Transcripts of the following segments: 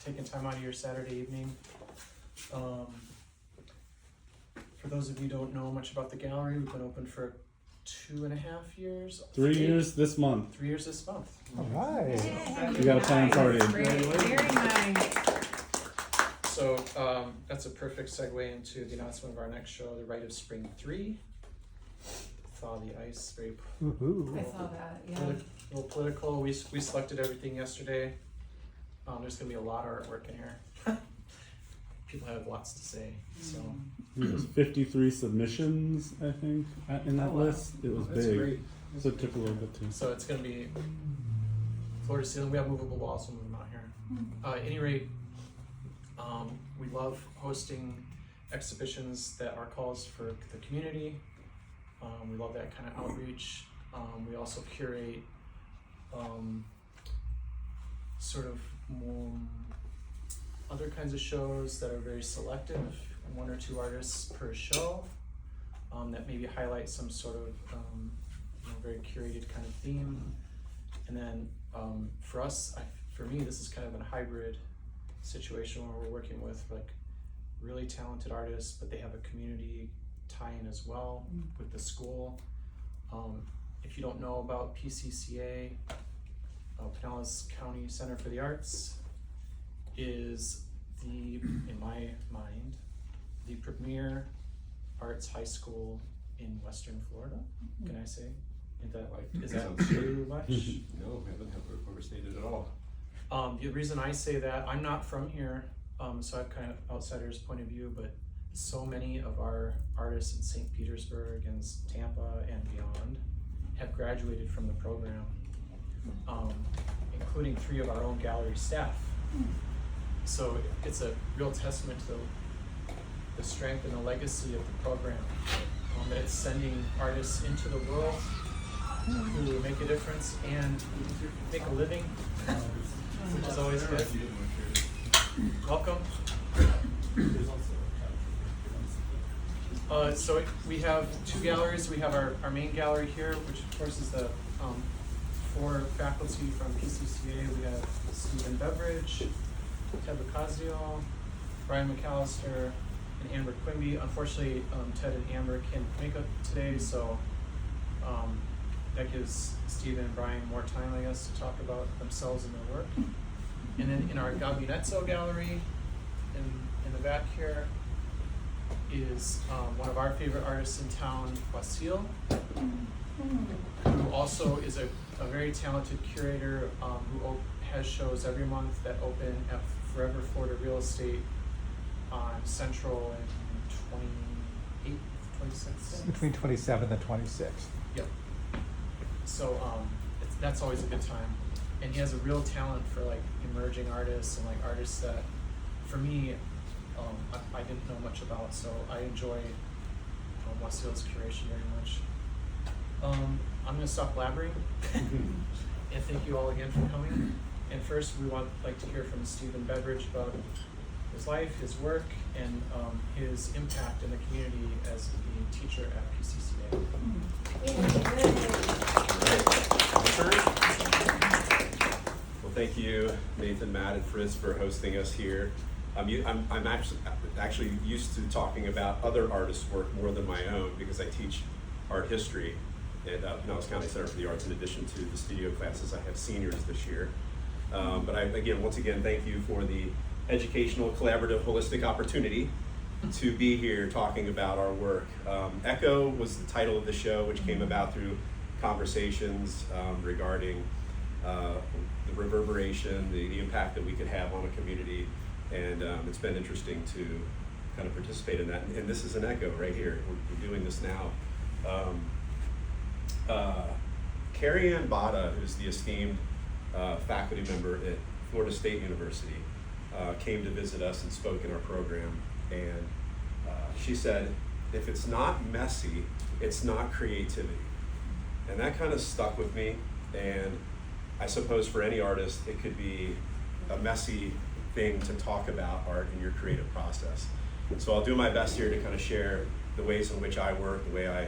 taking time out of your Saturday evening. For those of you who don't know much about the gallery, we've been open for 2.5 years. 3 years this month. 3 years this month. All right. We got a plan party. Very nice. So that's a perfect segue into the announcement of our next show, The Rite of Spring 3. Thaw the ice, very Woohoo. I saw that, yeah. a little political. We selected everything yesterday. There's gonna be a lot of artwork in here. People have lots to say, so. There's 53 submissions, I think, in that list. It was That's big. great. So it took a little bit too. So it's gonna be floor to ceiling. We have movable walls, so we'll move them out here. At any rate, we love hosting exhibitions that are calls for the community. We love that kind of outreach. We also curate sort of more other kinds of shows that are very selective, 1 or 2 artists per show, that maybe highlight some sort of very curated kind of theme. And then for us, for me, this is kind of a hybrid situation where we're working with like really talented artists, but they have a community tie-in as well with the school. If you don't know about PCCA, Pinellas County Center for the Arts is in my mind, the premier arts high school in Western Florida. Can I say? Is that too much? No, I haven't overstated at all. The reason I say that, I'm not from here, so I have kind of outsider's point of view, but so many of our artists in St. Petersburg and Tampa and beyond have graduated from the program, including 3 of our own gallery staff. So it's a real testament to the strength and the legacy of the program, that it's sending artists into the world who make a difference and make a living, which is always good. Welcome. So we have 2 galleries. We have our main gallery here, which of course is the 4 faculty from PCCA. We have Steven Beverage, Ted Lucasio, Brian McAllister, and Amber Quimby. Unfortunately, Ted and Amber can't make it today, so that gives Steven and Brian more time, I guess, to talk about themselves and their work. And then in our Gabinetto gallery, in the back here, is one of our favorite artists in town, Wasíl, who also is a very talented curator who has shows every month that open at Forever Florida Real Estate on Central and 28th, 26th? Between 27th and 26th. Yep. So that's always a good time. And he has a real talent for like emerging artists and like artists that, for me, I didn't know much about, so I enjoy Wasíl's curation very much. I'm going to stop blabbering, and thank you all again for coming. And first, we would like to hear from Steven Beveridge about his life, his work, and his impact in the community as the teacher at PCCA. Well, thank you, Nathan, Matt, and Fritz for hosting us here. I'm actually used to talking about other artists' work more than my own because I teach art history at Pinellas County Center for the Arts in addition to the studio classes. I have seniors this year. But once again, thank you for the educational, collaborative, holistic opportunity to be here talking about our work. Echo was the title of the show, which came about through conversations regarding the reverberation, the impact that we could have on a community. And it's been interesting to kind of participate in that. And this is an echo right here. We're doing this now. Carrie Ann Bada, who's the esteemed faculty member at Florida State University, came to visit us and spoke in our program. And she said, if it's not messy, it's not creativity. And that kind of stuck with me. And I suppose for any artist, it could be a messy thing to talk about art in your creative process. So I'll do my best here to kind of share the ways in which I work, the way I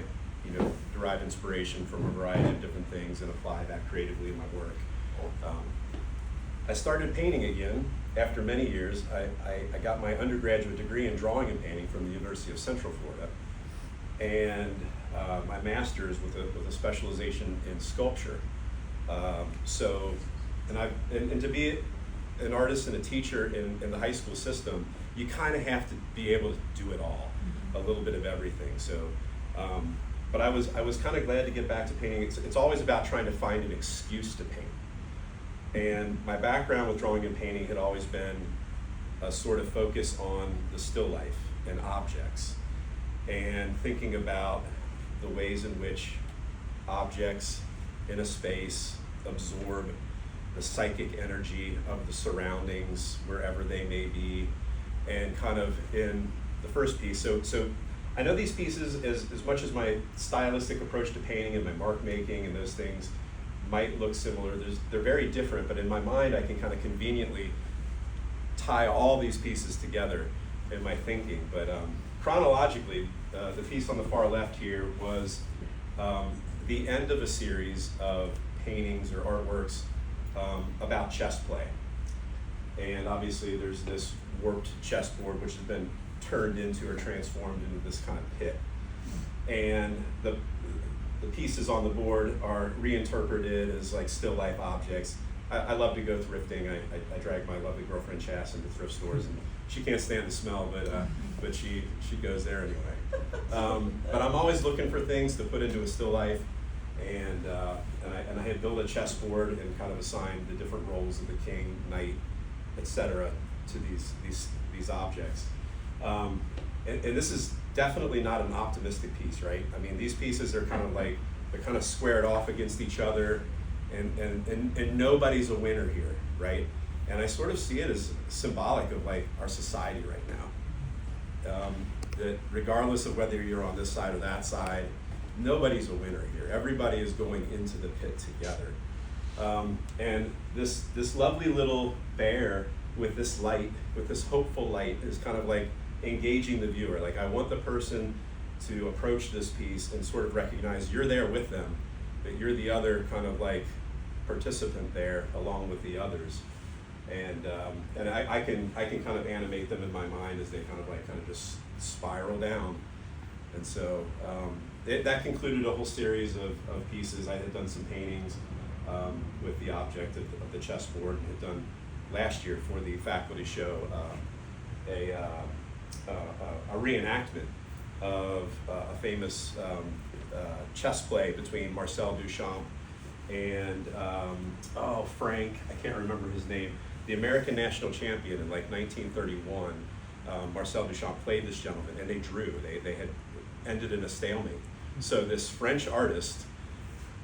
derive inspiration from a variety of different things and apply that creatively in my work. I started painting again after many years. I got my undergraduate degree in drawing and painting from the University of Central Florida, and my master's with a specialization in sculpture. And to be an artist and a teacher in the high school system, you kind of have to be able to do it all, a little bit of everything. So, but I was kind of glad to get back to painting. It's always about trying to find an excuse to paint. And my background with drawing and painting had always been a sort of focus on the still life and objects, and thinking about the ways in which objects in a space absorb the psychic energy of the surroundings wherever they may be. And kind of in the first piece, so I know these pieces, as much as my stylistic approach to painting and my mark making and those things might look similar, they're very different, but in my mind I can kind of conveniently tie all these pieces together in my thinking. But chronologically, the piece on the far left here was the end of a series of paintings or artworks about chess play. And obviously there's this warped chessboard which has been turned into or transformed into this kind of pit. And the pieces on the board are reinterpreted as like still life objects. I love to go thrifting. I drag my lovely girlfriend Chas into thrift stores, and she can't stand the smell, but she goes there anyway. But I'm always looking for things to put into a still life, and I had built a chessboard and kind of assigned the different roles of the king, knight, etc. to these objects. And this is definitely not an optimistic piece, right? I mean, these pieces are kind of like, they're kind of squared off against each other, and nobody's a winner here, right? And I sort of see it as symbolic of like our society right now. That regardless of whether you're on this side or that side, nobody's a winner here. Everybody is going into the pit together. And this lovely little bear with this light, with this hopeful light, is kind of like engaging the viewer. Like, I want the person to approach this piece and sort of recognize you're there with them, that you're the other kind of like participant there along with the others. And I can kind of animate them in my mind as they kind of just spiral down. And so that concluded a whole series of pieces. I had done some paintings with the object of the chessboard, and had done last year for the faculty show a reenactment of a famous chess play between Marcel Duchamp and Frank, I can't remember his name, the American national champion in like 1931. Marcel Duchamp played this gentleman, and they drew. They had ended in a stalemate. So this French artist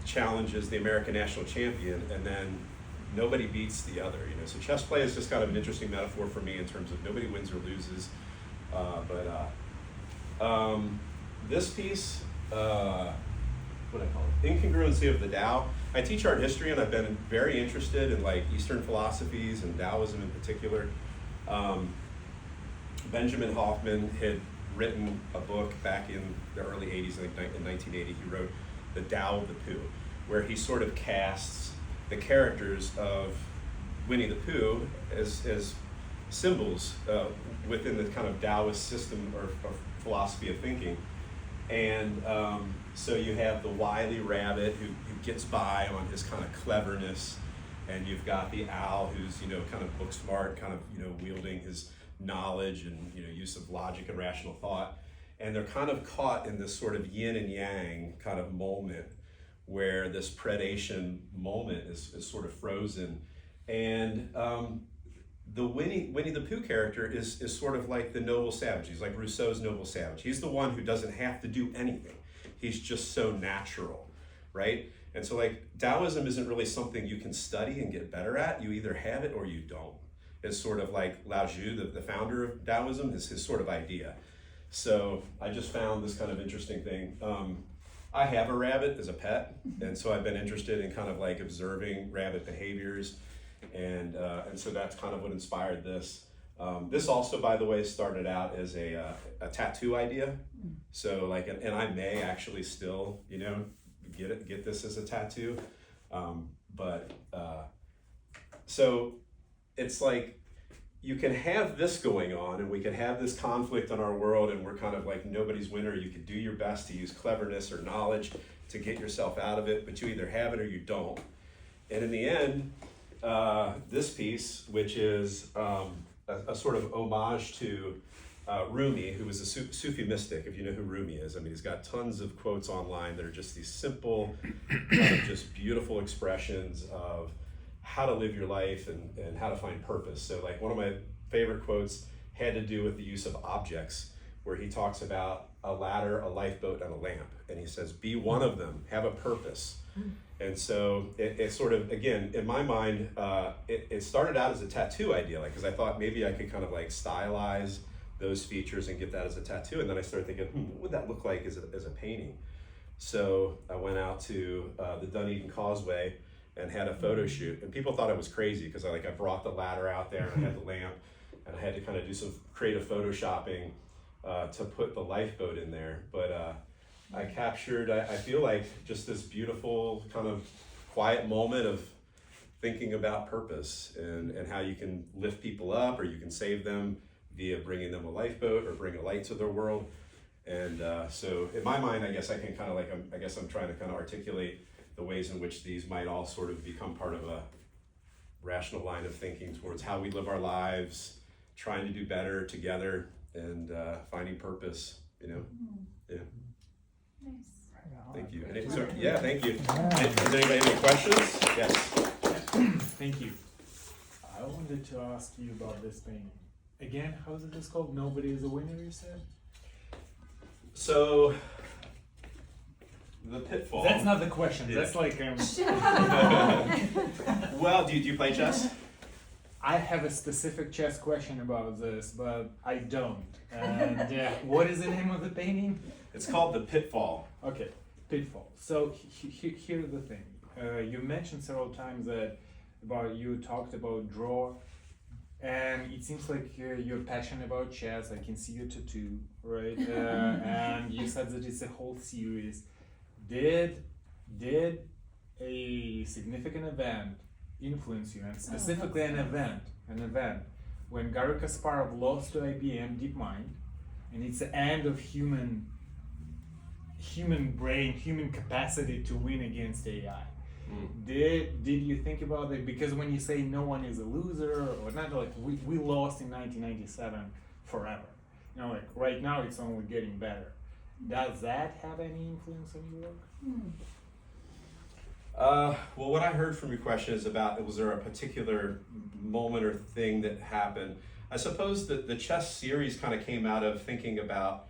challenges the American national champion, and then nobody beats the other. So chess play is just kind of an interesting metaphor for me in terms of nobody wins or loses. This piece, what do I call it? Incongruency of the Tao. I teach art history, and I've been very interested in like Eastern philosophies and Taoism in particular. Benjamin Hoffman had written a book back in the early 80s, I think in 1980, he wrote The Tao of the Pooh, where he sort of casts the characters of Winnie the Pooh as symbols within the kind of Taoist system or philosophy of thinking. And so you have the wily rabbit who gets by on his kind of cleverness, and you've got the owl who's kind of book smart, kind of wielding his knowledge and use of logic and rational thought. And they're kind of caught in this sort of yin and yang kind of moment where this predation moment is sort of frozen. And the Winnie the Pooh character is sort of like the noble savage. He's like Rousseau's noble savage. He's the one who doesn't have to do anything. He's just so natural, right? And so like Taoism isn't really something you can study and get better at. You either have it or you don't. It's sort of like Lao Tzu, the founder of Taoism, is his sort of idea. So I just found this kind of interesting thing. I have a rabbit as a pet, and so I've been interested in kind of like observing rabbit behaviors, and so that's kind of what inspired this. This also, by the way, started out as a tattoo idea. So like, and I may actually still, get this as a tattoo, so it's like you can have this going on and we can have this conflict in our world and we're kind of like nobody's winner. You could do your best to use cleverness or knowledge to get yourself out of it, but you either have it or you don't. And in the end, this piece, which is a sort of homage to Rumi, who was a Sufi mystic, if you know who Rumi is. I mean, he's got tons of quotes online that are just these simple, kind of just beautiful expressions of how to live your life and how to find purpose. So like one of my favorite quotes had to do with the use of objects, where he talks about a ladder, a lifeboat, and a lamp. And he says, be one of them, have a purpose. And so it sort of, again, in my mind, it started out as a tattoo idea, like, because I thought maybe I could kind of like stylize those features and get that as a tattoo. And then I started thinking, what would that look like as a painting? So I went out to the Dunedin Causeway and had a photo shoot, and people thought I was crazy because I brought the ladder out there and I had the lamp, and I had to kind of do some creative photoshopping to put the lifeboat in there. But I captured, I feel like, just this beautiful kind of quiet moment of thinking about purpose and how you can lift people up or you can save them via bringing them a lifeboat or bring a light to their world. And so in my mind, I guess I can kind of like, I guess I'm trying to kind of articulate the ways in which these might all sort of become part of a rational line of thinking towards how we live our lives, trying to do better together, and finding purpose, you know. Yeah. Nice. Thank you. Yeah, thank you. Does anybody have any questions? Yes. Thank you. I wanted to ask you about this painting. Again, how is this called? Nobody is a winner, you said? So, the pitfall. That's not the question. Yeah. That's like Well, do you play chess? I have a specific chess question about this, but I don't. And what is the name of the painting? It's called The Pitfall. Okay, Pitfall. So here's the thing. You mentioned several times that you talked about draw, and it seems like you're passionate about chess. I can see your tattoo, right? And you said that it's a whole series. Did a significant event influence you, and specifically an event when Garry Kasparov lost to IBM DeepMind, and it's the end of human brain, human capacity to win against AI. Did you think about it? Because when you say no one is a loser, or not, like we lost in 1997 forever. You know, like right now it's only getting better. Does that have any influence on your work? Well, what I heard from your question is about, was there a particular moment or thing that happened? I suppose that the chess series kind of came out of thinking about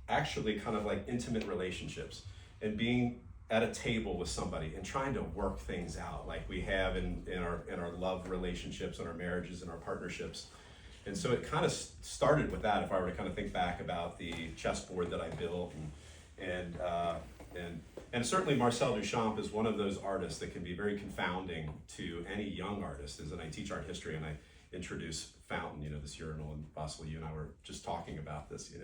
actually kind of like intimate relationships and being at a table with somebody and trying to work things out like we have in our love relationships and our marriages and our partnerships. And so it kind of started with that, if I were to kind of think back about the chessboard that I built, and certainly Marcel Duchamp is one of those artists that can be very confounding to any young artist. And I teach art history and I introduce Fountain, this urinal, and Wasíl, you and I were just talking about this, and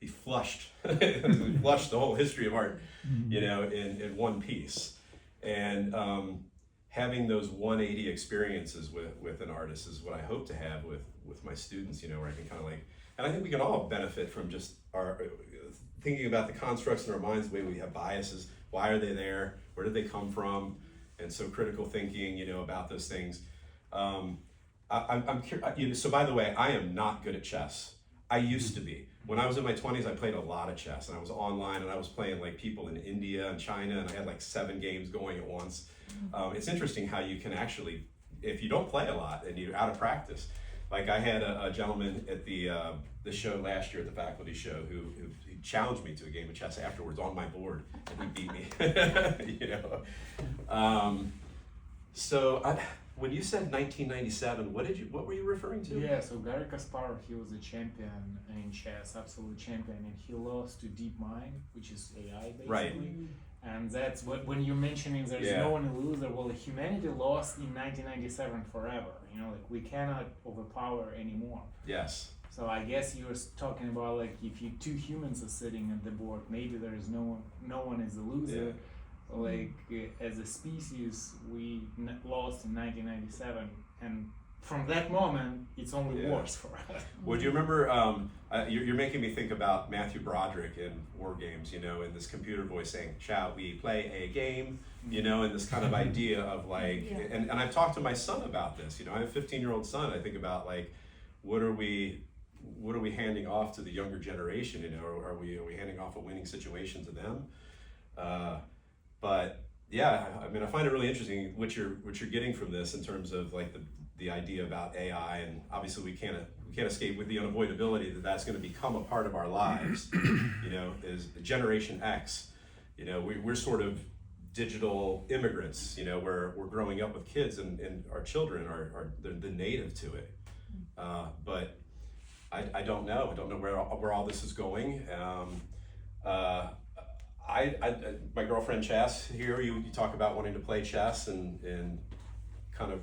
he flushed the whole history of art, in one piece. And having those 180 experiences with an artist is what I hope to have with my students, where I can kind of like, and I think we can all benefit from just our thinking about the constructs in our minds, the way we have biases, why are they there, where did they come from, and so critical thinking, about those things. I'm curious, so by the way, I am not good at chess. I used to be. When I was in my 20s, I played a lot of chess, and I was online, and I was playing like people in India and China, and I had like 7 games going at once. It's interesting how you can actually, if you don't play a lot and you're out of practice, like I had a gentleman at the show last year at the faculty show who he challenged me to a game of chess afterwards on my board, and he beat me. When you said 1997, what were you referring to? Yeah, so Garry Kasparov, he was a champion in chess, absolute champion, and he lost to DeepMind, which is AI basically. Right. And that's when you're mentioning there's no one to lose. Well, humanity lost in 1997 forever. We cannot overpower anymore. Yes. So I guess you're talking about like if you 2 humans are sitting at the board, maybe there is no one is a loser. Yeah. Like as a species, we lost in 1997, and from that moment, it's only Yeah. worse for us. Would you remember? You're making me think about Matthew Broderick in War Games. You know, in this computer voice saying, "Shall we play a game?" You know, and this kind of idea of like, Yeah. and I've talked to my son about this. You know, I have a 15-year-old son. I think about like, what are we handing off to the younger generation? You know, are we handing off a winning situation to them? But yeah, I mean, I find it really interesting what you're getting from this in terms of like the idea about AI, and obviously we can't escape with the unavoidability that that's going to become a part of our lives. You know, is Generation X. You know, we're sort of digital immigrants. You know, we're growing up with kids, and our children are the native to it. But I don't know. I don't know where all this is going. My girlfriend Chess here, you talk about wanting to play chess and kind of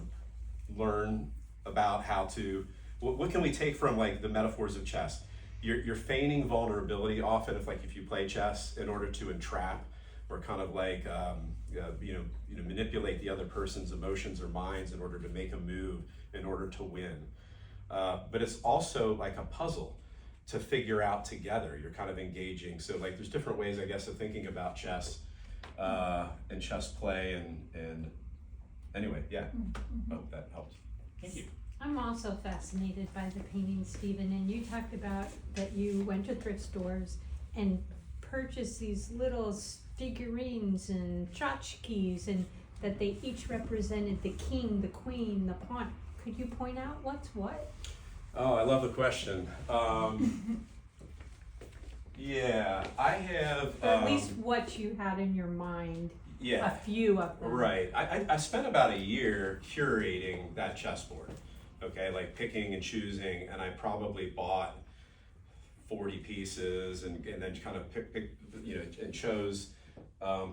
learn about how to, what can we take from like the metaphors of chess? You're feigning vulnerability often if you play chess in order to entrap or kind of like manipulate the other person's emotions or minds in order to make a move in order to win. But it's also like a puzzle to figure out together. You're kind of engaging. So like there's different ways, I guess, of thinking about chess and chess play and anyway, yeah. Hope that helps. Thank you. I'm also fascinated by the painting, Steven, and you talked about that you went to thrift stores and purchased these little figurines and tchotchkes, and that they each represented the king, the queen, the pawn. Could you point out what's what? Oh, I love the question. Yeah, I have. Or at least what you had in your mind. Yeah. A few of them. Right. I spent about a year curating that chessboard. Okay, like picking and choosing, and I probably bought 40 pieces and then kind of pick and chose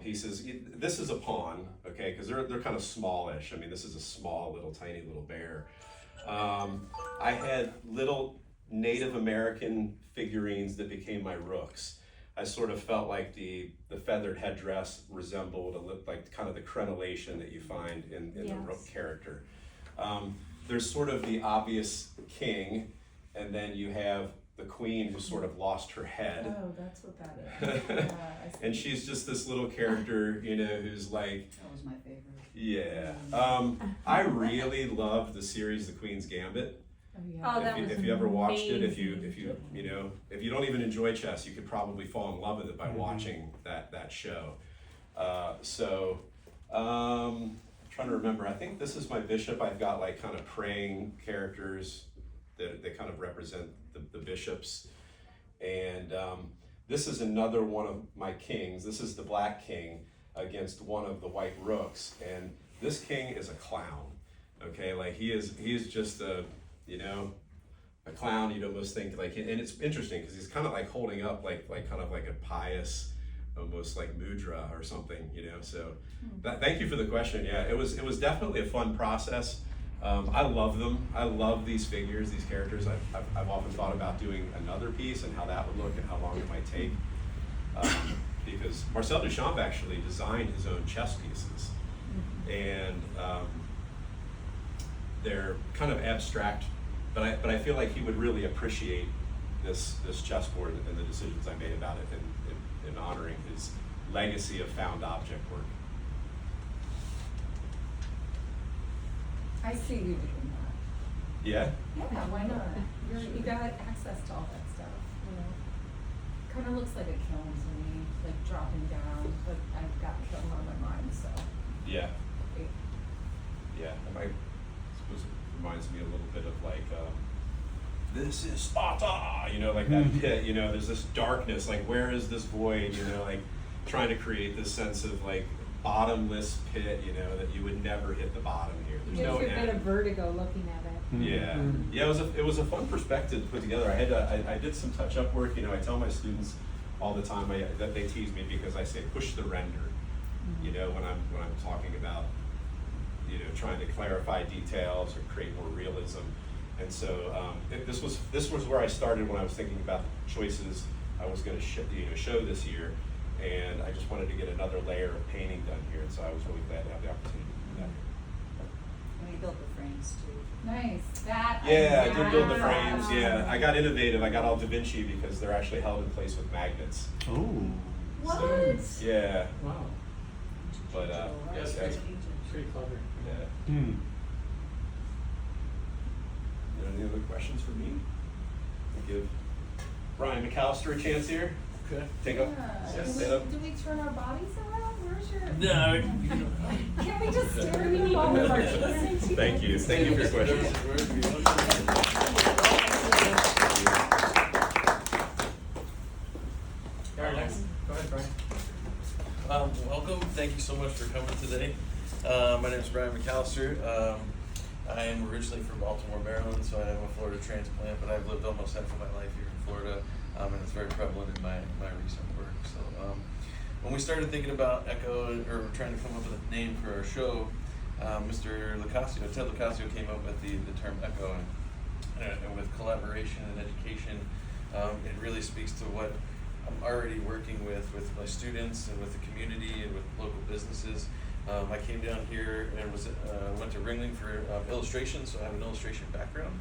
pieces. This is a pawn, okay, because they're kind of smallish. I mean, this is a small little tiny little bear. I had little Native American figurines that became my rooks. I sort of felt like the feathered headdress resembled like kind of the crenellation that you find in the rook character. There's sort of the obvious king, and then you have the queen who sort of lost her head. Oh, that's what that is. I see. And she's just this little character, you know, who's like, That was my favorite. yeah. I really loved the series The Queen's Gambit. Oh, yeah. Oh, that was If you ever watched it, if you amazing. if you don't even enjoy chess, you could probably fall in love with it by watching that show. Trying to remember. I think this is my bishop. I've got like kind of praying characters that kind of represent the bishops, and this is another one of my kings. This is the black king against one of the white rooks, and this king is a clown. Okay, like he is just a clown. You'd almost think like, and it's interesting because he's kind of like holding up like kind of like a pious, almost like mudra or something, you know. So thank you for the question. Yeah, it was definitely a fun process. I love them. I love these figures, these characters. I've often thought about doing another piece and how that would look and how long it might take. Because Marcel Duchamp actually designed his own chess pieces, and they're kind of abstract, but I feel like he would really appreciate this chessboard and the decisions I made about it in honoring his legacy of found object work. I see you doing that. Yeah? Yeah, why not? You got access to all that stuff, you know. Kind of looks like a kiln to me, like dropping down, but I've got kiln on my mind, so. Yeah. Yeah. I suppose it reminds me a little bit of like, this is Sparta, you know, like that pit, you know, there's this darkness, like where is this void, you know, like trying to create this sense of like bottomless pit, you know, that you would never hit the bottom here. There's Gives no you a bit of end. vertigo looking at it. Yeah, yeah. It was a fun perspective to put together. I did some touch up work. You know, I tell my students all the time that they tease me because I say push the render. You know, when I'm talking about trying to clarify details or create more realism. And so this was where I started when I was thinking about the choices I was going to show this year, and I just wanted to get another layer of painting done here. And so I was really glad to have the opportunity to do that. When you built the frame, frames too. Nice. That. Yeah, I did build the wow. frames, yeah. I got innovative, I got all Da Vinci because they're actually held in place with magnets. Oh. What? Yeah, Wow, but, yeah, it's yeah. pretty clever. Yeah. Hmm. Any other questions for me? I'll give Brian McAllister a chance here. Okay. Take up, Yeah. stand up. Do we turn our bodies around? Where's your? No. Can't we just stare at you while we're listening to Thank you for your question. All right, next, go ahead, Brian. Welcome. Thank you so much for coming today. My name is Brian McAllister. I am originally from Baltimore, Maryland, so I am a Florida transplant, but I've lived almost half of my life here in Florida, and it's very prevalent in my recent work. So when we started thinking about Echo, or trying to come up with a name for our show, Mr. Ted Locasio came up with the term Echo, and with collaboration and education, it really speaks to what I'm already working with my students and with the community and with local businesses. I came down here and went to Ringling for illustration, so I have an illustration background.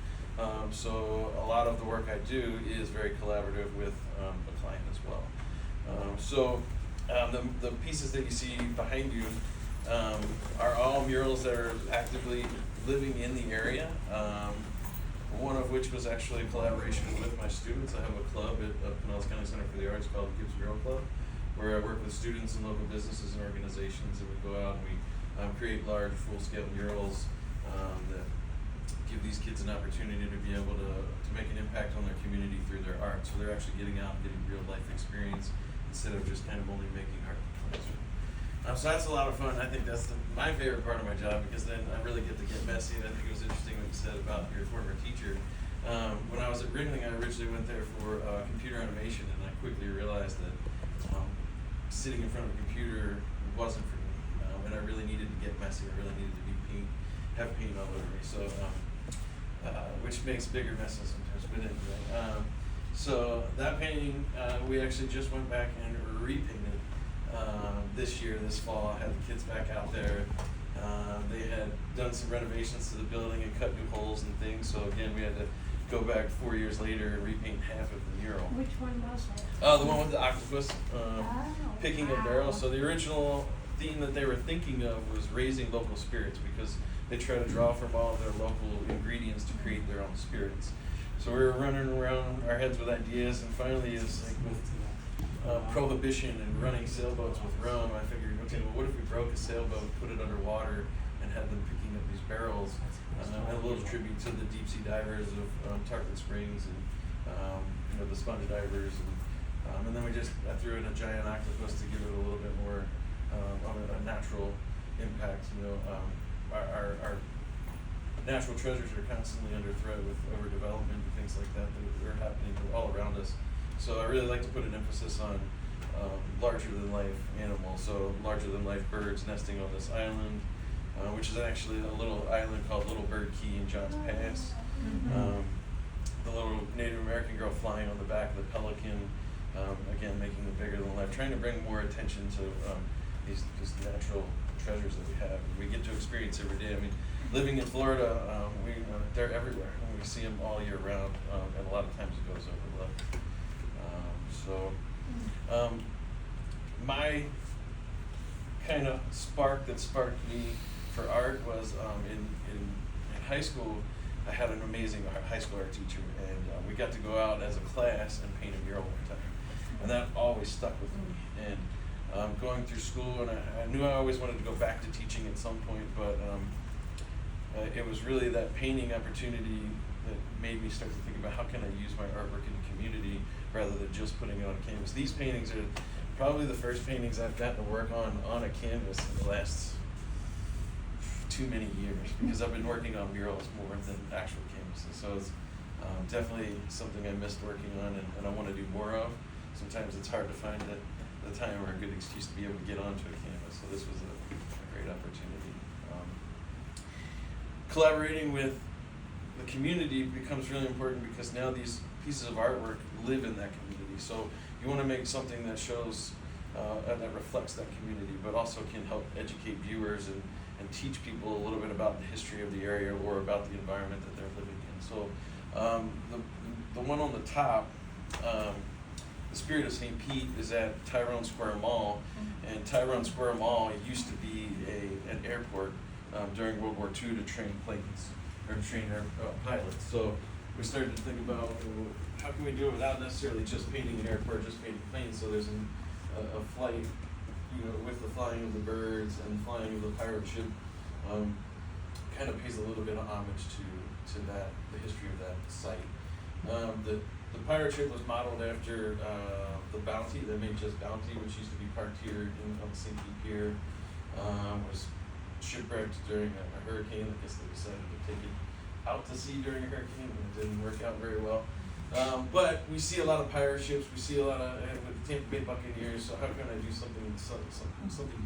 So a lot of the work I do is very collaborative with the client as well. The pieces that you see behind you are all murals that are actively living in the area. One of which was actually a collaboration with my students. I have a club at Pinellas County Center for the Arts called Gibbs Mural Club, where I work with students and local businesses and organizations, and we go out and we create large, full-scale murals that give these kids an opportunity to be able to make an impact on their community through their art. So they're actually getting out and getting real-life experience instead of just kind of only making art in the classroom. So that's a lot of fun. I think that's my favorite part of my job, because then I really get to get messy. And I think it was interesting what you said about your former teacher. When I was at Ringling, I originally went there for computer animation, and I quickly realized that sitting in front of a computer wasn't for me, and I really needed to get messy. I really needed to have paint all over me. So, which makes bigger messes sometimes. But anyway, so that painting, we actually just went back and repainted this fall. I had the kids back out there. They had done some renovations to the building and cut new holes and things. So again, we had to go back 4 years later and repaint half of the mural. Which one was it? The one with the octopus picking a barrel. So the original theme that they were thinking of was raising local spirits, because they try to draw from all of their local ingredients to create their own spirits. So we were running around our heads with ideas, and finally it's like with prohibition and running sailboats with rum, I figured, okay, well, what if we broke a sailboat, put it underwater, and had them picking up these barrels? And a little tribute to the deep sea divers of Tarpon Springs and the sponge divers, and then I threw in a giant octopus to give it a little bit more of a natural impact. Our natural treasures are constantly under threat with overdevelopment and things like that are happening all around us. So I really like to put an emphasis on larger than life animals. So larger than life birds nesting on this island, which is actually a little island called Little Bird Key in Johns Pass. The little Native American girl flying on the back of the pelican, again making it bigger than life, trying to bring more attention to these natural treasures that we have. We get to experience every day. I mean, living in Florida, they're everywhere, and we see them all year round, and a lot of times it goes overlooked. My kind of spark that sparked me for art was in high school. I had an amazing high school art teacher, and we got to go out as a class and paint a mural one time, and that always stuck with me. And going through school, and I knew I always wanted to go back to teaching at some point, but it was really that painting opportunity that made me start to think about how can I use my artwork in the community rather than just putting it on a canvas. These paintings are probably the first paintings I've gotten to work on a canvas in the last too many years, because I've been working on murals more than actual canvases. So it's definitely something I missed working on, and I want to do more of. Sometimes it's hard to find the time or a good excuse to be able to get onto a canvas. So this was a great opportunity. Collaborating with the community becomes really important, because now these pieces of artwork live in that community. So you want to make something that shows and that reflects that community, but also can help educate viewers and and teach people a little bit about the history of the area or about the environment that they're living in. So the one on the top, the Spirit of St. Pete, is at Tyrone Square Mall, and Tyrone Square Mall used to be an airport during World War II to train planes, or train pilots. So we started to think about, well, how can we do it without necessarily just painting an airport, just painting planes? So there's a flight, with the flying of the birds and flying of the pirate ship, kind of pays a little bit of homage to that, the history of that site. The pirate ship was modeled after the Bounty, the MHS Bounty, which used to be parked here on the St. Pete Pier. Was shipwrecked during a hurricane. I guess they decided to take it out to sea during a hurricane, and it didn't work out very well. But we see a lot of pirate ships. We see a lot of with the Tampa Bay Buccaneers. So how can I do something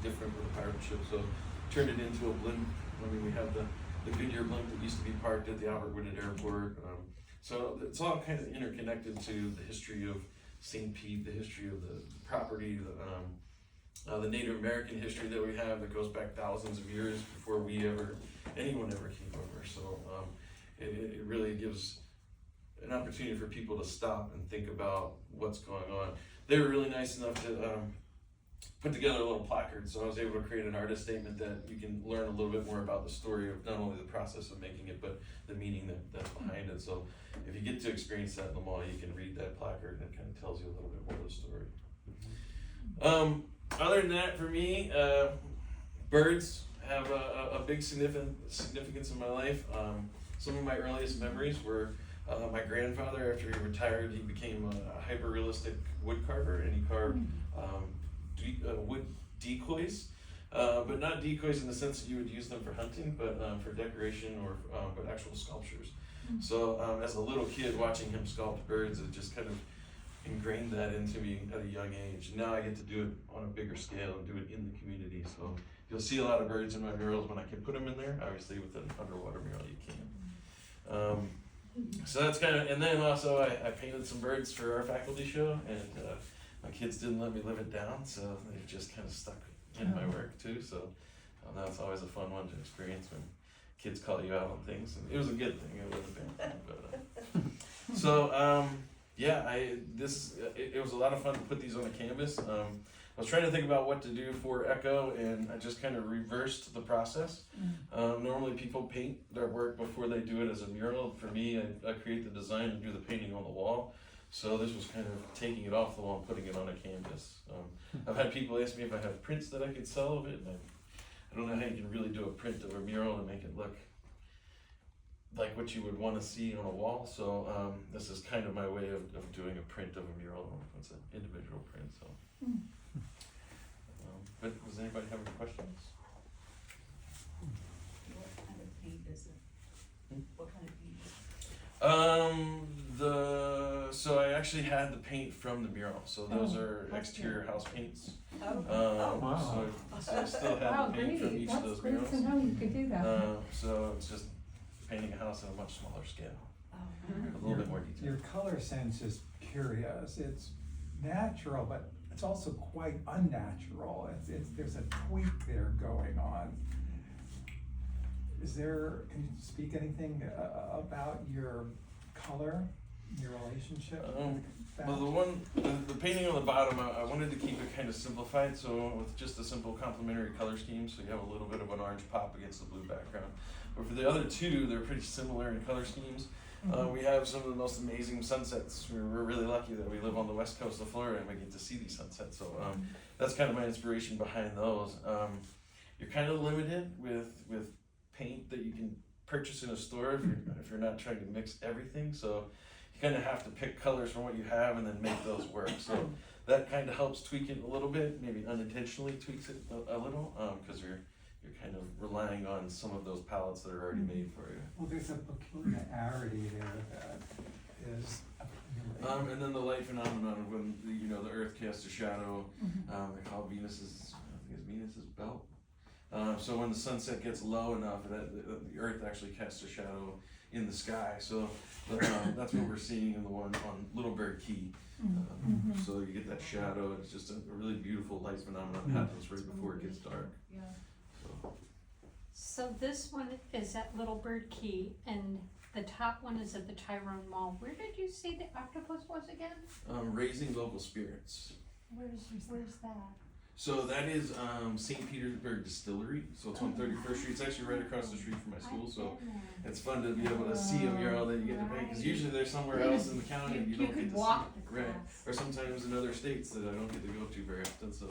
different with a pirate ship? So turned it into a blimp. I mean, we have the Goodyear blimp that used to be parked at the Albert Wooded Airport. So it's all kind of interconnected to the history of St. Pete, the history of the property, the Native American history that we have that goes back thousands of years before anyone ever came over. So it really gives an opportunity for people to stop and think about what's going on. They were really nice enough to put together a little placard, so I was able to create an artist statement that you can learn a little bit more about the story of not only the process of making it, but the meaning that's behind it. So if you get to experience that in the mall, you can read that placard, and it kind of tells you a little bit more of the story. Other than that, for me, birds have a big significance in my life. Some of my earliest memories were my grandfather. After he retired, he became a hyper-realistic wood carver, and he carved wood decoys, but not decoys in the sense that you would use them for hunting, but for decoration or but actual sculptures. So as a little kid watching him sculpt birds, it just kind of ingrained that into me at a young age. Now I get to do it on a bigger scale and do it in the community. So you'll see a lot of birds in my murals when I can put them in there. Obviously with an underwater mural you can't. So that's kind of, and then also I painted some birds for our faculty show, and my kids didn't let me live it down, so they just kind of stuck in my work too. So that's always a fun one to experience when kids call you out on things. And it was a good thing, it wasn't a bad thing. But, so yeah, it was a lot of fun to put these on a canvas. I was trying to think about what to do for Echo, and I just kind of reversed the process. Normally people paint their work before they do it as a mural. For me, I create the design and do the painting on the wall. So this was kind of taking it off the wall and putting it on a canvas. I've had people ask me if I have prints that I could sell of it, and I don't know how you can really do a print of a mural and make it look like what you would want to see on a wall. So this is kind of my way of doing a print of a mural. It's an individual print. So, but does anybody have any questions? What kind of paint is it? What kind of paint is it? So I actually had the paint from the mural. So those are exterior house paints. Wow. So I still have the paint from each of those murals. That's great to know you could do that. So it's just painting a house at a much smaller scale. A little bit more detail. Your color sense is curious. It's natural, but it's also quite unnatural. There's a tweak there going on. Can you speak anything about your color, your relationship? Well, the painting on the bottom, I wanted to keep it kind of simplified, so with just a simple complementary color scheme, so you have a little bit of an orange pop against the blue background. But for the other two, they're pretty similar in color schemes. We have some of the most amazing sunsets. We're really lucky that we live on the west coast of Florida and we get to see these sunsets. So that's kind of my inspiration behind those. You're kind of limited with paint that you can purchase in a store if you're not trying to mix everything. So you kind of have to pick colors from what you have and then make those work. So that kind of helps tweak it a little bit, maybe unintentionally tweaks it a little, because you're kind of relying on some of those palettes that are already made for you. Well, there's a peculiarity there that is appealing. And then the light phenomenon when the Earth casts a shadow. They call Venus's belt. So when the sunset gets low enough, the Earth actually casts a shadow in the sky. So that's what we're seeing in the one on Little Bird Key. So you get that shadow. It's just a really beautiful light phenomenon that happens right before it gets dark. Yeah. So. So this one is at Little Bird Key, and the top one is at the Tyrone Mall. Where did you say the octopus was again? Raising local spirits. Where's that? So that is St. Petersburg Distillery. So it's on 31st Street. It's actually right across the street from my school. So it's fun to be able to see a mural that you get to paint. Because usually they're somewhere else in the county and you don't get to walk see. the Right. class. Or sometimes in other states that I don't get to go to very often. So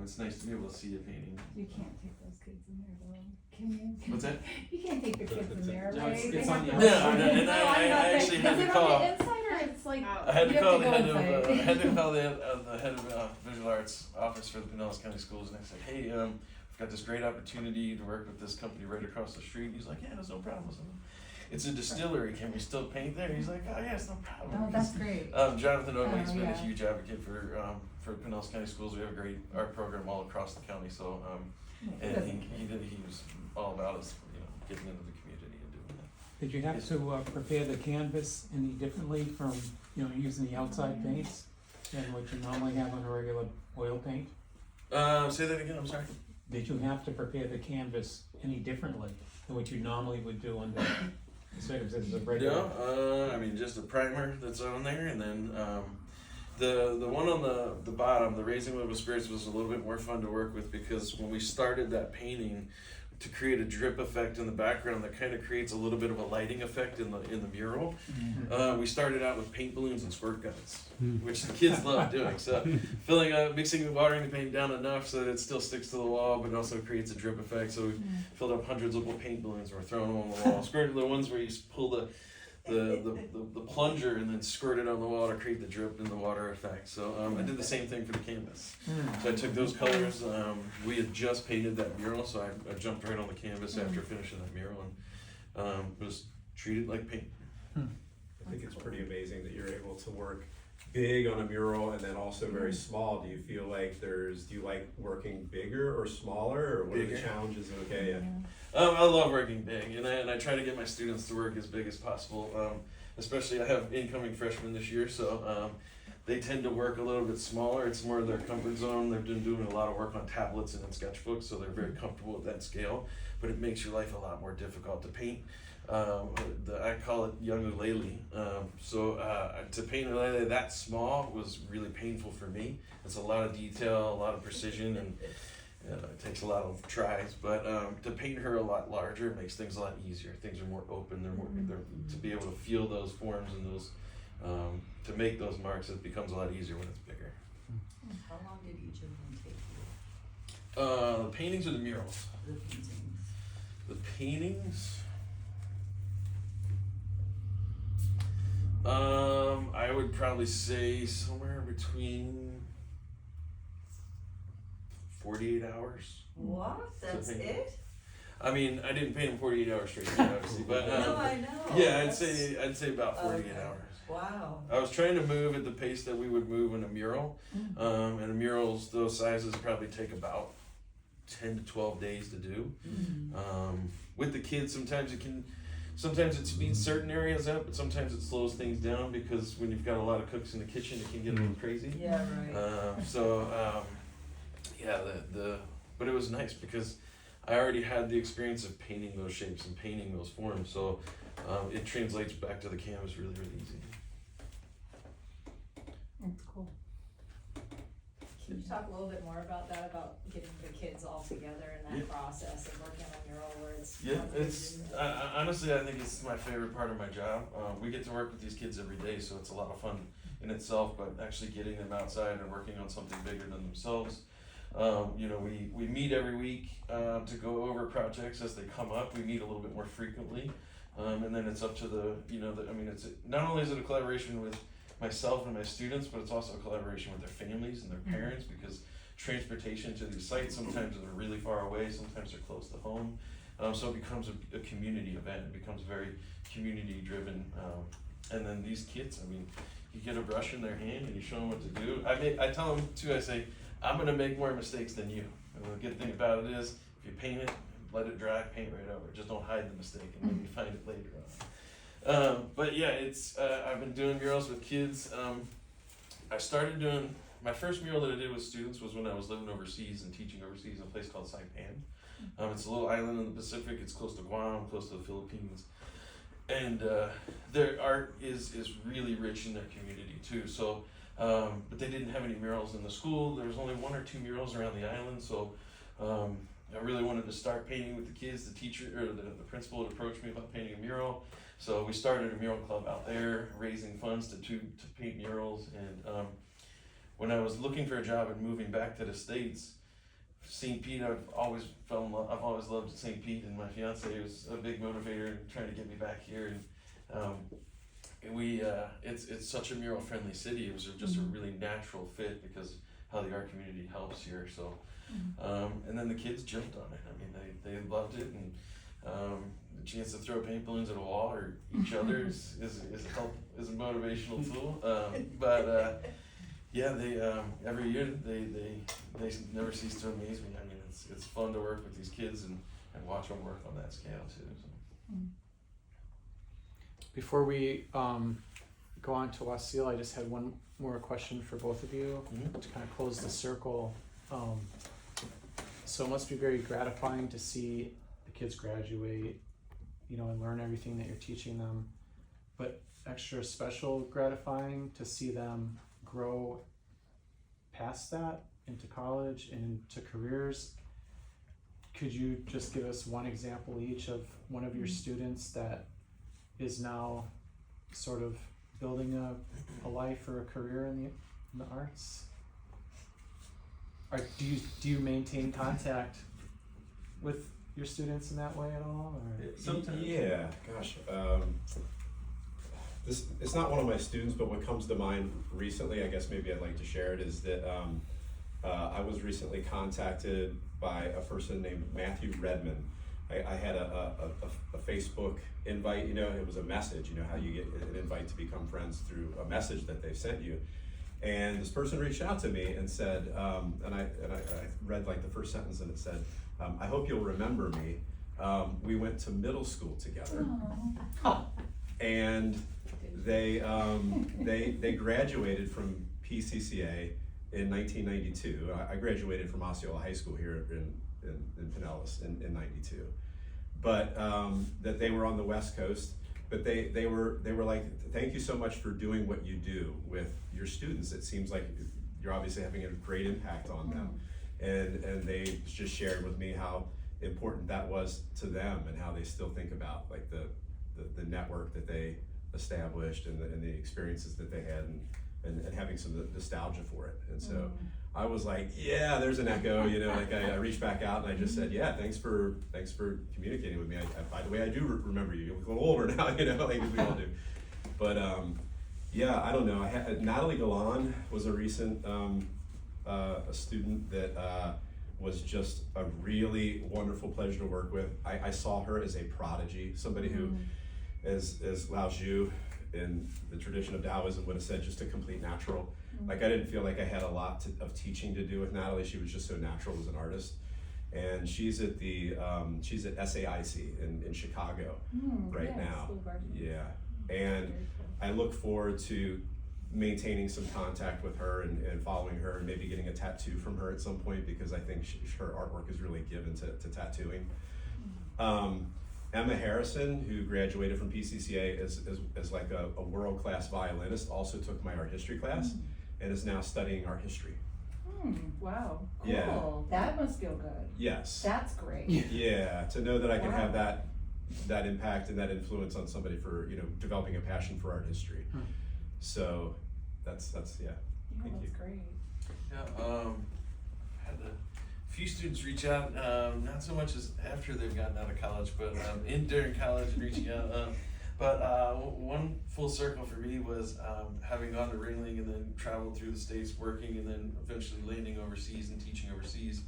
it's nice to be able to see a painting. You can't take those kids in there though, can you? What's that? You can't take the kids in there, No, right? it's- They it's have on to- the No, outside. and I actually had to Is it call. on the inside or it's like? I had to you have call to the go head of inside? I had to call the head of visual arts office for the Pinellas County Schools, and I said, "Hey, I've got this great opportunity to work with this company right across the street." He's like, "Yeah, there's no problem." I said, "It's a distillery. Can we still paint there?" He's like, "Oh, yeah, it's no problem." Oh, that's great. Jonathan Oakley's been a yeah. huge advocate for Pinellas County Schools. We have a great art program all across the county, so and he was all about us, getting into the community and doing that. Did you have to prepare the canvas any differently from, using the outside paints than what you normally have on a regular oil paint? Say that again. I'm sorry. Did you have to prepare the canvas any differently than what you normally would do under circumstances of regular? No, I mean just a primer that's on there, and then the one on the bottom, the Raising Local Spirits, was a little bit more fun to work with because when we started that painting, to create a drip effect in the background that kind of creates a little bit of a lighting effect in the mural. We started out with paint balloons and squirt guns, which the kids love doing. So mixing the watering the paint down enough so that it still sticks to the wall, but also creates a drip effect. So we filled up hundreds of little paint balloons and we're throwing them on the wall. Squirt the ones where you pull the plunger and then squirt it on the wall to create the drip and the water effect. So I did the same thing for the canvas. So I took those colors. We had just painted that mural, so I jumped right on the canvas after finishing that mural and was treated like paint. I think it's pretty amazing that you're able to work big on a mural and then also very small. Do you feel like do you like working bigger or smaller, or what are the Bigger. challenges? Okay, yeah. I love working big, and I try to get my students to work as big as possible. Especially I have incoming freshmen this year, so they tend to work a little bit smaller. It's more of their comfort zone. They've been doing a lot of work on tablets and in sketchbooks, so they're very comfortable with that scale. But it makes your life a lot more difficult to paint. I call it young ukulele. To paint a ukulele that small was really painful for me. It's a lot of detail, a lot of precision, and it takes a lot of tries. But to paint her a lot larger makes things a lot easier. Things are more open. They're to be able to feel those forms and those to make those marks. It becomes a lot easier when it's bigger. How long did each of them take you? The paintings or the murals? The paintings? The paintings. I would probably say somewhere between 48 hours. What? That's paint. it? I mean, I didn't paint them 48 hours straight, obviously, but No, I know. yeah, That's- I'd say about 48 Okay. hours. Wow. I was trying to move at the pace that we would move in a mural, and the murals, those sizes probably take about 10 to 12 days to do. With the kids, sometimes it speeds certain areas up, but sometimes it slows things down because when you've got a lot of cooks in the kitchen, it can get a little crazy. Yeah, right. But it was nice because I already had the experience of painting those shapes and painting those forms, so it translates back to the canvas really, really easy. That's cool. Can you talk a little bit more about that, about getting the kids all together in that Yeah. process of working on a mural where it's. Yeah, it's honestly, I think it's my favorite part of my job. We get to work with these kids every day, so it's a lot of fun in itself. But actually getting them outside and working on something bigger than themselves. We meet every week to go over projects as they come up. We meet a little bit more frequently, and then it's up to it's not only is it a collaboration with myself and my students, but it's also a collaboration with their families and their parents, because transportation to these sites, sometimes they're really far away, sometimes they're close to home. So it becomes a community event. It becomes very community driven. And then these kids, you get a brush in their hand and you show them what to do. I tell them too, I say, I'm gonna make more mistakes than you. And the good thing about it is, if you paint it, let it dry, paint right over. Just don't hide the mistake and maybe find it later on. But yeah, I've been doing murals with kids. I started doing, my first mural that I did with students was when I was living overseas and teaching overseas in a place called Saipan. It's a little island in the Pacific. It's close to Guam, close to the Philippines, and their art is really rich in their community too. So, but they didn't have any murals in the school. There was only 1 or 2 murals around the island. So, I really wanted to start painting with the kids. The teacher or the principal had approached me about painting a mural. So we started a mural club out there, raising funds to paint murals. And when I was looking for a job and moving back to the States, St. Pete, I've always loved St. Pete, and my fiance was a big motivator in trying to get me back here. And it's such a mural friendly city. It was just a really natural fit because how the art community helps here. So, and then the kids jumped on it. I mean, they loved it, and the chance to throw paint balloons at a wall or each other is a motivational tool. Yeah, they every year they never cease to amaze me. I mean, it's fun to work with these kids and watch them work on that scale too. So. Before we go on to Wasíl, I just had one more question for both of you to kind of close the circle. So it must be very gratifying to see the kids graduate, you know, and learn everything that you're teaching them, but extra special gratifying to see them grow past that into college and into careers. Could you just give us one example each of one of your students that is now sort of building a life or a career in the arts? Or do you maintain contact with your students in that way at all? Or? Sometimes. Yeah, gosh. It's not one of my students, but what comes to mind recently, I guess maybe I'd like to share it, is that I was recently contacted by a person named Matthew Redman. I had a Facebook invite, you know, it was a message, you know, how you get an invite to become friends through a message that they've sent you. And this person reached out to me and said, and I read like the first sentence, and it said, I hope you'll remember me. We went to middle school together. And they graduated from PCCA in 1992. I graduated from Osceola High School here in Pinellas in 92. But that they were on the West Coast, but they were like, thank you so much for doing what you do with your students. It seems like you're obviously having a great impact on them. And they just shared with me how important that was to them and how they still think about like the network that they established and the experiences that they had and having some nostalgia for it. And so I was like, yeah, there's an echo, you know, like I reached back out and I just said, yeah, thanks for communicating with me. By the way, I do remember you. You're a little older now, you know, like we all do. But yeah, I don't know. Natalie Galan was a recent a student that was just a really wonderful pleasure to work with. I saw her as a prodigy, somebody who, as Lao Zhu in the tradition of Taoism would have said, just a complete natural. Like I didn't feel like I had a lot of teaching to do with Natalie. She was just so natural as an artist. And she's at she's at SAIC in Chicago right now. Yeah, and I look forward to maintaining some contact with her and following her and maybe getting a tattoo from her at some point, because I think her artwork is really given to tattooing. Emma Harrison, who graduated from PCCA as like a world-class violinist, also took my art history class and is now studying art history. Wow, cool. Yeah. That must feel good. Yes. That's great. Yeah, to know that I can have that impact and that influence on somebody for, you know, developing a passion for art history. So that's yeah. Thank you. That's great. Yeah, had a few students reach out, not so much as after they've gotten out of college, but during college and reaching out. But one full circle for me was having gone to Ringling and then traveled through the States working and then eventually landing overseas and teaching overseas.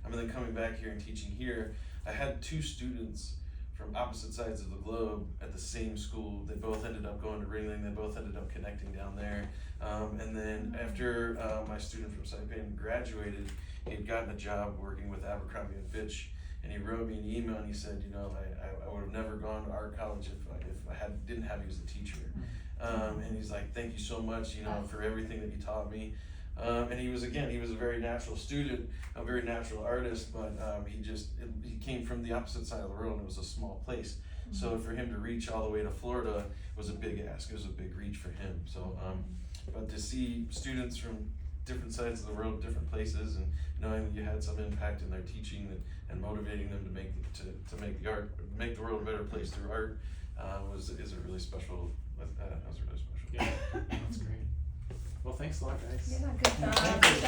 And then coming back here and teaching here. I had 2 students from opposite sides of the globe at the same school. They both ended up going to Ringling, they both ended up connecting down there. And then after my student from Saipan graduated, he had gotten a job working with Abercrombie & Fitch, and he wrote me an email and he said, you know, I would have never gone to art college if I didn't have you as a teacher. And he's like, thank you so much, you know, for everything that you taught me. And he was a very natural student, a very natural artist, but he came from the opposite side of the world, and it was a small place. So for him to reach all the way to Florida was a big ask. It was a big reach for him. So, but to see students from different sides of the world, different places, and knowing that you had some impact in their teaching and motivating them to make the world a better place through art, was a really special. That was really special. Yeah, that's great. Well, thanks a lot, guys. Yeah, good job, Thank good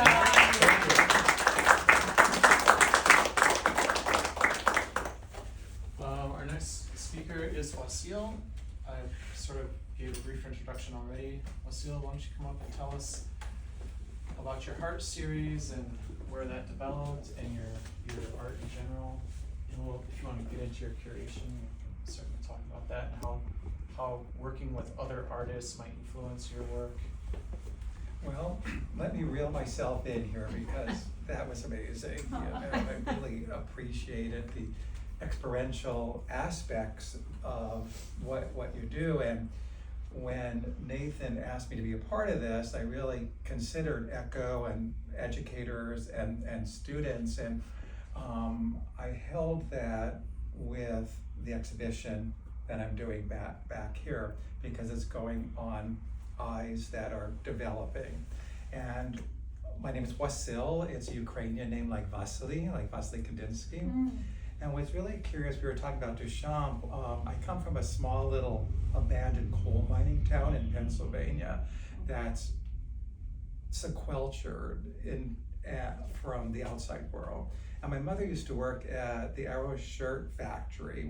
you. Our next speaker is Wasíl. I sort of gave a brief introduction already. Wasíl, why don't you come up and tell us about your heart series and where that developed and your art in general. And if you want to get into your curation, we can certainly talk about that and how working with other artists might influence your work. Well, let me reel myself in here because that was amazing. You know, I really appreciated the experiential aspects of what you do. And when Nathan asked me to be a part of this, I really considered ECHO and educators and students, and I held that with the exhibition that I'm doing back here, because it's going on eyes that are developing. And my name is Wasíl. It's a Ukrainian name like Wasíl Kandinsky. And what's really curious, we were talking about Duchamp. I come from a small little abandoned coal mining town in Pennsylvania that's sequestered from the outside world. And my mother used to work at the Arrow shirt factory,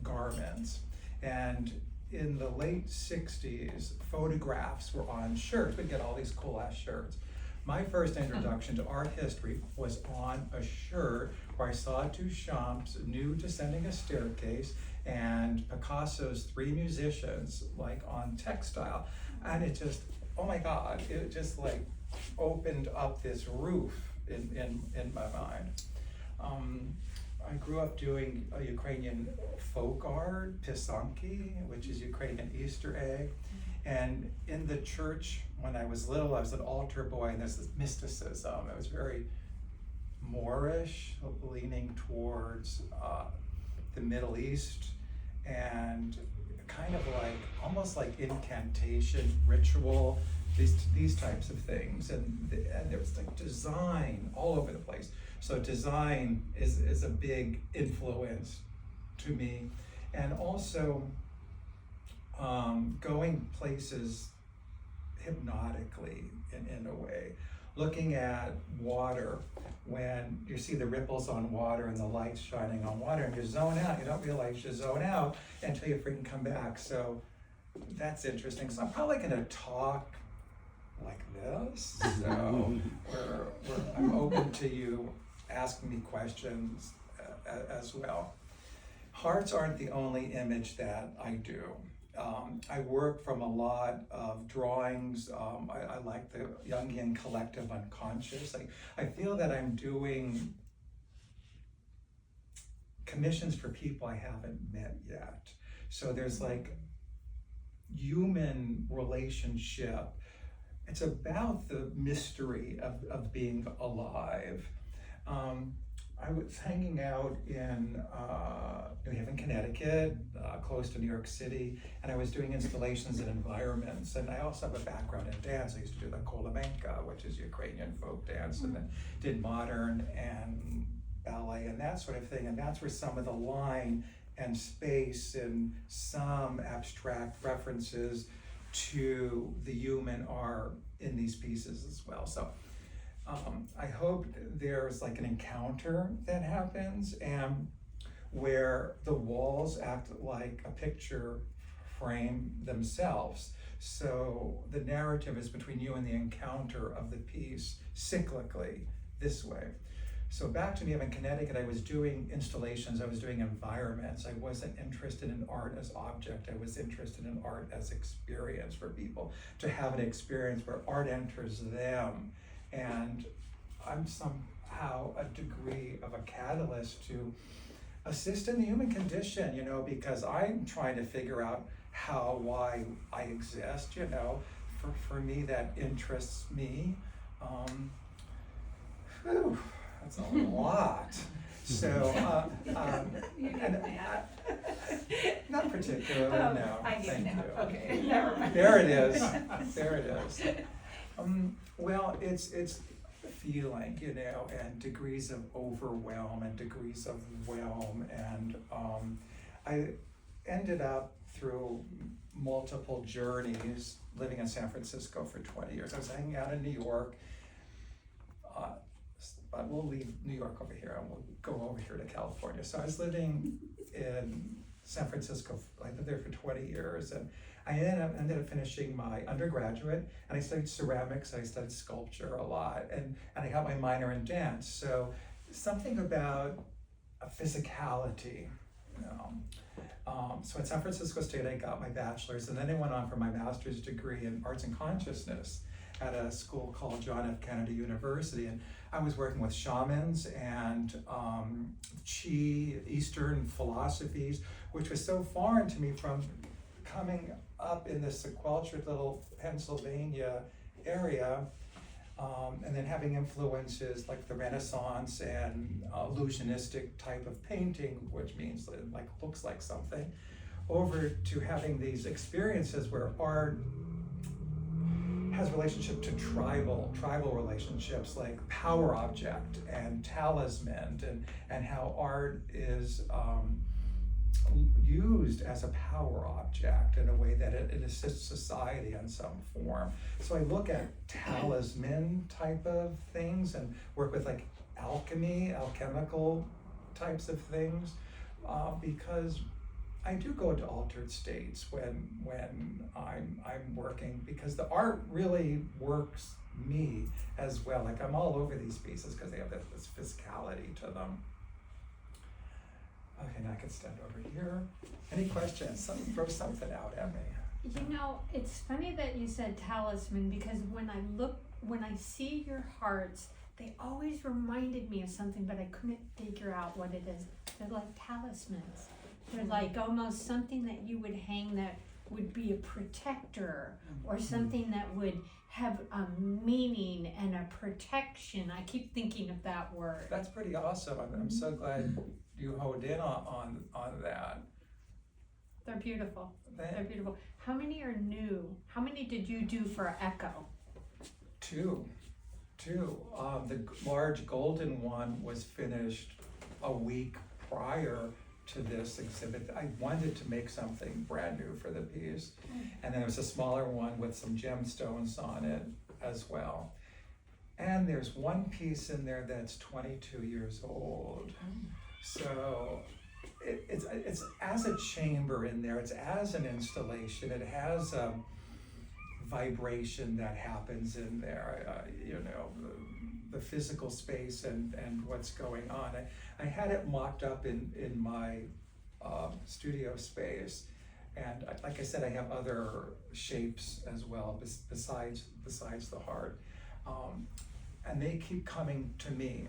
garments. And in the late 60s, photographs were on shirts. We'd get all these cool ass shirts. My first introduction to art history was on a shirt where I saw Duchamp's Nude Descending a Staircase and Picasso's Three Musicians, like on textile. And it just, oh my God, it just like opened up this roof in my mind. I grew up doing a Ukrainian folk art, pisanki, which is Ukrainian Easter egg. And in the church, when I was little, I was an altar boy, and there's this mysticism. It was very Moorish, leaning towards the Middle East, and kind of like, almost like incantation, ritual, these types of things. And there was like design all over the place. So design is a big influence to me. And also going places hypnotically in a way. Looking at water, when you see the ripples on water and the lights shining on water and you zone out, you don't realize you zone out until you freaking come back. So that's interesting. So I'm probably gonna talk like this. So I'm open to you asking me questions as well. Hearts aren't the only image that I do. I work from a lot of drawings. I like the Jungian collective unconscious. I feel that I'm doing commissions for people I haven't met yet. So there's like human relationship. It's about the mystery of being alive. I was hanging out in New Haven, Connecticut, close to New York City, and I was doing installations in environments. And I also have a background in dance. I used to do the Kolomenka, which is Ukrainian folk dance, and then did modern and ballet and that sort of thing. And that's where some of the line and space and some abstract references to the human are in these pieces as well. So I hope there's like an encounter that happens, and where the walls act like a picture frame themselves. So the narrative is between you and the encounter of the piece cyclically this way. So back to New Haven, Connecticut, I was doing installations, I was doing environments. I wasn't interested in art as object, I was interested in art as experience for people, to have an experience where art enters them. And I'm somehow a degree of a catalyst to assist in the human condition, you know, because I'm trying to figure out why I exist, you know, for me, that interests me. Whew, that's a lot. So, You did and not particularly, no. I get Thank it now. you. Okay, never mind. There it is. There it is. Well, it's feeling, and degrees of overwhelm and degrees of whelm, and I ended up through multiple journeys living in San Francisco for 20 years. I was hanging out in New York. But we'll leave New York over here and we'll go over here to California. So I was living in San Francisco. I lived there for 20 years, and I ended up finishing my undergraduate, and I studied ceramics, I studied sculpture a lot, and I got my minor in dance. So something about a physicality, So at San Francisco State, I got my bachelor's, and then I went on for my master's degree in arts and consciousness at a school called John F. Kennedy University. And I was working with shamans and Qi, Eastern philosophies, which was so foreign to me from coming up in this sequestered little Pennsylvania area, and then having influences like the Renaissance and illusionistic type of painting, which means it like looks like something, over to having these experiences where art has relationship to tribal relationships, like power object and talisman, and how art is used as a power object in a way that it assists society in some form. So I look at talisman type of things and work with like alchemical types of things, because I do go into altered states when I'm working, because the art really works me as well. Like I'm all over these pieces because they have this physicality to them. Okay, now I can stand over here. Any questions? Throw something out at me. It's funny that you said talisman, because when I see your hearts, they always reminded me of something, but I couldn't figure out what it is. They're like talismans. They're like almost something that you would hang that would be a protector, or something that would have a meaning and a protection. I keep thinking of that word. That's pretty awesome. I'm so glad you honed in on that. They're beautiful. They're beautiful. How many are new? How many did you do for Echo? Two. The large golden one was finished a week prior to this exhibit. I wanted to make something brand new for the piece. And then there was a smaller one with some gemstones on it as well. And there's one piece in there that's 22 years old. So it's as a chamber in there, it's as an installation, it has a vibration that happens in there, the physical space and what's going on. I had it mocked up in my studio space, and like I said, I have other shapes as well besides the heart, and they keep coming to me.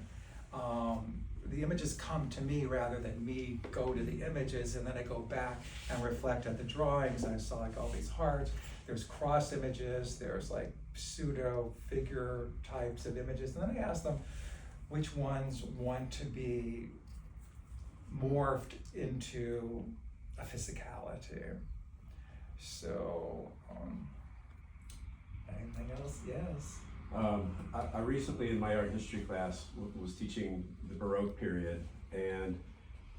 The images come to me rather than me go to the images, and then I go back and reflect at the drawings, and I saw like all these hearts. There's cross images, there's like pseudo figure types of images, and then I ask them which ones want to be morphed into a physicality. So, anything else? Yes. I recently in my art history class was teaching the Baroque period, and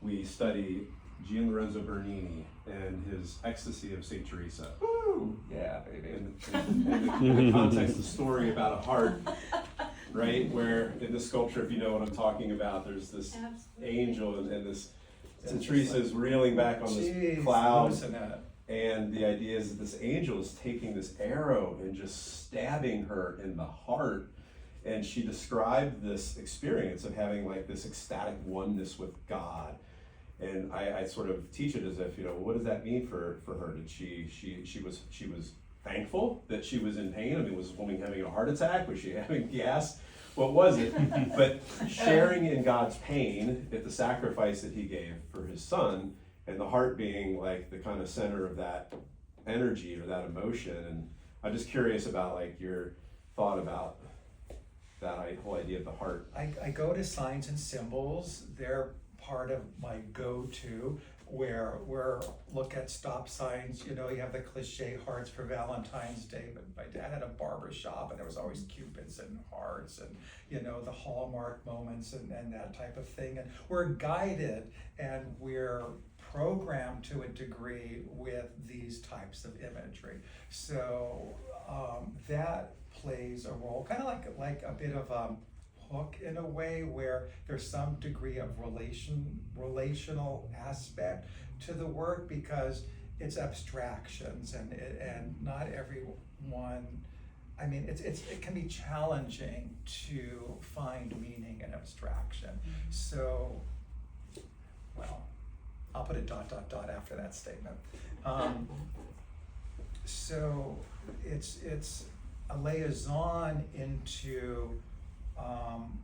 we study Gian Lorenzo Bernini and his Ecstasy of St. Teresa. Woo! Yeah, baby. In the context, the story about a heart, right? Where in the sculpture, if you know what I'm talking about, there's this angel and this St. Teresa's reeling back on this cloud. And the idea is that this angel is taking this arrow and just stabbing her in the heart. And she described this experience of having like this ecstatic oneness with God. And I sort of teach it as if, what does that mean for her? Did she was thankful that she was in pain? I mean, was this woman having a heart attack? Was she having gas? What was it? But sharing in God's pain at the sacrifice that he gave for his son, and the heart being like the kind of center of that energy or that emotion. And I'm just curious about like your thought about that whole idea of the heart. I go to signs and symbols. They're part of my go-to, where look at stop signs. You know, you have the cliche hearts for Valentine's Day, but my dad had a barber shop and there was always cupids and hearts and, you know, the hallmark moments and that type of thing. And we're guided and we're programmed to a degree with these types of imagery. So that plays a role, kind of like a bit of a hook in a way, where there's some degree of relational aspect to the work, because it's abstractions and not everyone. I mean, it can be challenging to find meaning in abstraction. So, well, I'll put a ... after that statement. So it's a liaison into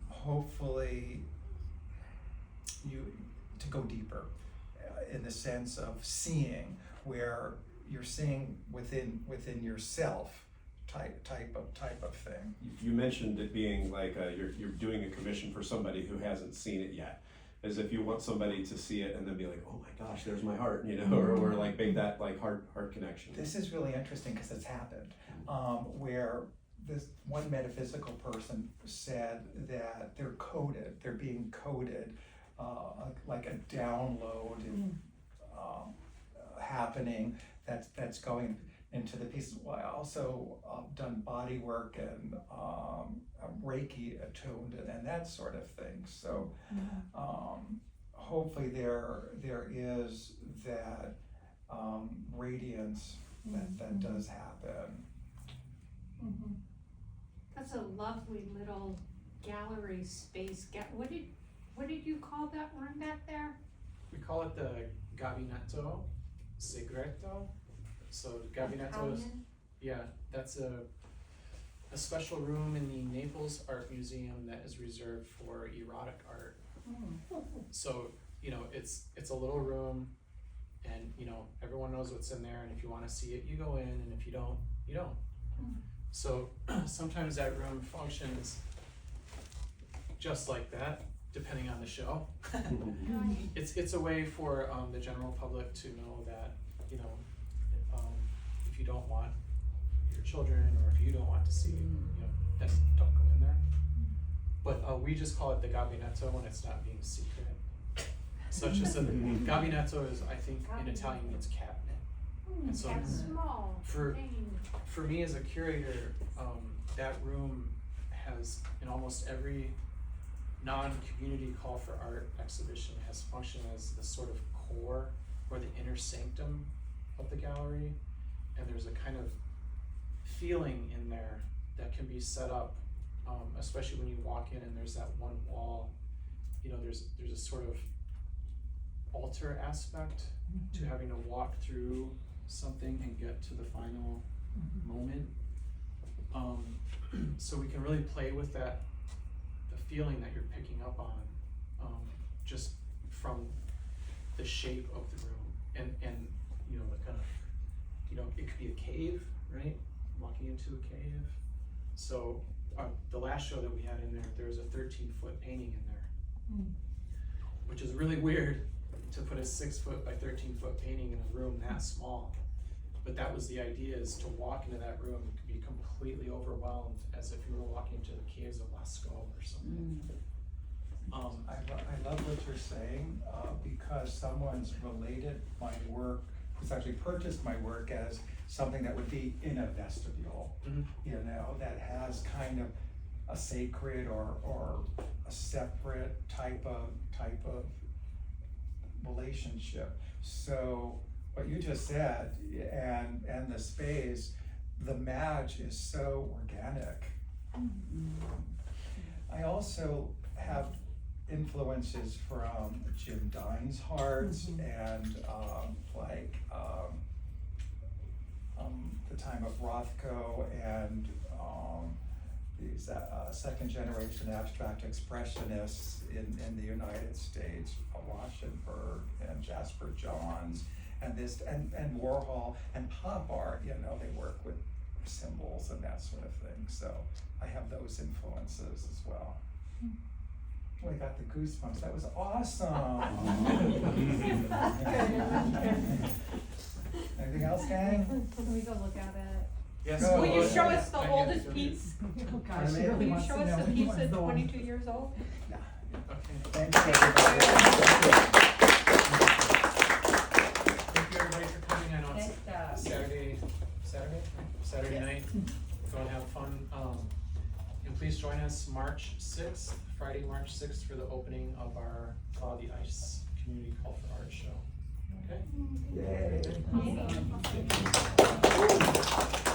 hopefully to go deeper in the sense of seeing, where you're seeing within yourself type of thing. You mentioned it being like you're doing a commission for somebody who hasn't seen it yet, as if you want somebody to see it and then be like, oh my gosh, there's my heart, you know, or like make that like heart connection. This is really interesting because it's happened, where this one metaphysical person said that they're being coded, like a download happening that's going into the piece. Well, I also done body work and Reiki attuned and that sort of thing. So hopefully there is that radiance that does happen. That's a lovely little gallery space. What did you call that room back there? We call it the Gabinetto Segreto. So Gabinetto is, Italian? yeah, that's a special room in the Naples Art Museum that is reserved for erotic art. So, you know, it's a little room, and you know, everyone knows what's in there, and if you want to see it, you go in, and if you don't, you don't. So sometimes that room functions just like that, depending on the show. It's a way for the general public to know that, you know, if you don't want your children, or if you don't want to see, you know, then don't go in there. But we just call it the gabinetto when it's not being secret. Such as a gabinetto is, I think, in Italian means cabinet. And so That's small. for me as a curator, that room has, in almost every non-community call for art exhibition, has functioned as the sort of core or the inner sanctum of the gallery. And there's a kind of feeling in there that can be set up, especially when you walk in and there's that one wall. You know, there's a sort of altar aspect to having to walk through something and get to the final moment. So we can really play with that, the feeling that you're picking up on, just from the shape of the room, and you know, the kind of, you know, it could be a cave, right? Walking into a cave. So the last show that we had in there was a 13-foot painting in there, which is really weird to put a 6-foot by 13-foot painting in a room that small. But that was the idea, is to walk into that room and be completely overwhelmed, as if you were walking into the caves of Lascaux or something. I love what you're saying, because someone's related my work, who's actually purchased my work, as something that would be in a vestibule, you know, that has kind of a sacred or a separate type of relationship. So what you just said, and the space, the match is so organic. I also have influences from Jim Dine's Hearts and the time of Rothko and these second generation abstract expressionists in the United States, Rauschenberg and Jasper Johns, and Warhol and pop art. You know, they work with symbols and that sort of thing. So I have those influences as well. Oh, I got the goosebumps. That was awesome. Anything else, gang? Can we go look at it? Yes. Go. Will you Oh, show yeah. us the oldest piece? Oh gosh, Pardon she me? really Will you wants show to us know the which piece one's at the one. 22 years old? Yeah. Okay. Thank you, everybody. Thank you everybody for coming. I know it's Thank God. Saturday night. Go and have fun. And please join us March 6th, Friday, March 6th for the opening of our Thaw the Ice Community Call for Art show. Okay? Yay. Awesome.